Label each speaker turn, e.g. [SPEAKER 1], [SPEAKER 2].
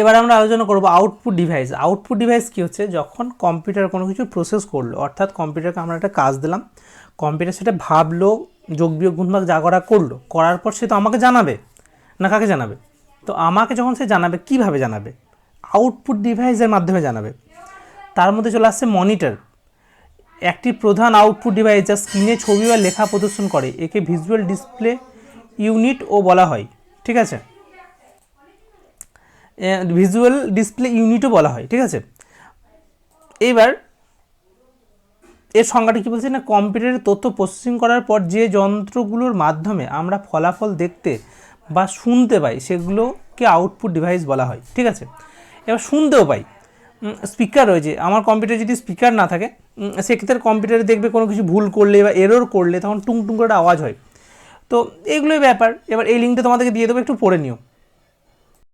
[SPEAKER 1] এবার আমরা আলোচনা করব আউটপুট ডিভাইস। আউটপুট ডিভাইস কী হচ্ছে, যখন কম্পিউটার কোনো কিছু প্রসেস করলো, অর্থাৎ কম্পিউটারকে আমরা একটা কাজ দিলাম, কম্পিউটার সেটা ভাবলো, যোগ বিয়োগ গুণভাগ যা করা করলো, করার পর সে তো আমাকে জানাবে না, কাকে জানাবে? তো আমাকে যখন সে জানাবে, কীভাবে জানাবে? আউটপুট ডিভাইসের মাধ্যমে জানাবে। তার মধ্যে চলে আসছে মনিটর, একটি প্রধান আউটপুট ডিভাইস যা স্ক্রিনে ছবি বা লেখা প্রদর্শন করে, একে ভিজুয়াল ডিসপ্লে ইউনিটও বলা হয়। ঠিক আছে, ভিজুয়াল ডিসপ্লে ইউনিটও বলা হয়। ঠিক আছে, এবার এর সংজ্ঞাটা কী বলছে না, কম্পিউটারে তথ্য প্রসেসিং করার পর যে যন্ত্রগুলোর মাধ্যমে আমরা ফলাফল দেখতে বা শুনতে পাই সেগুলোকে আউটপুট ডিভাইস বলা হয়। ঠিক আছে, এবার শুনতেও পাই, স্পিকার রয়েছে, আমার কম্পিউটারে যদি স্পিকার না থাকে সেক্ষেত্রে কম্পিউটারে দেখবে কোনো কিছু ভুল করলে বা এরর করলে তখন টুং টুং করে আওয়াজ হয়। তো এইগুলোই ব্যাপার। এবার এই লিঙ্কটা তোমাদেরকে দিয়ে দেবো, একটু পড়ে নিও।